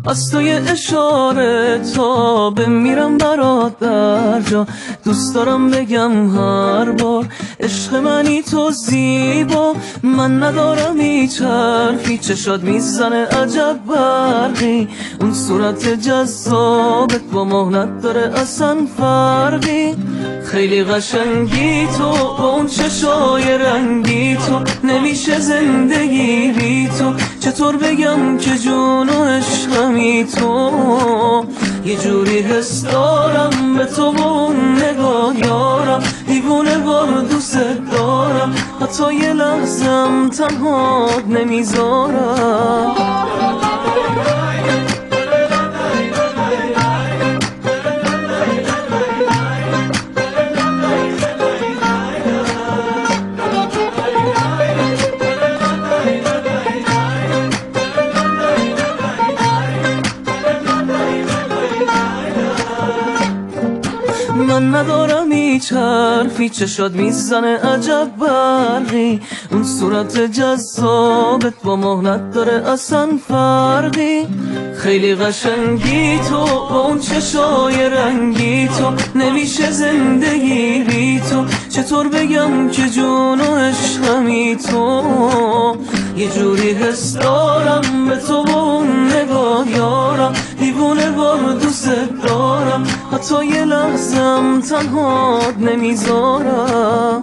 از توی اشاره تا بمیرم برات در جا، دوست دارم بگم هر بار عشق منی تو زیبا. من ندارم هیچ حرفی، چشات میزنه عجب برقی، اون صورت جذابت با مهنت داره اصلا فرقی. خیلی قشنگی تو با اون چشای رنگی تو، نمیشه زندگی بی تو. چطور بگم که جون و عشقمی تو، یه جوری حس دارم به تو و اون نگاه یارم، دیوونه بار دوست دارم، حتی یه لحظم تنهات نمیذارم. من ندارم هیچ حرفی، چشات میزنه عجب برقی، اون صورت جذابت با مهنت داره اصلا فرقی. خیلی قشنگی تو با اون چشای رنگی تو، نمیشه زندگی بی تو. چطور بگم که جون و عشقمی تو، یه جوری حس دارم به تو و اون نگاه یارم، دیوونه بار دوست دارم، حتی یه لحظم تنهات نمیذارم.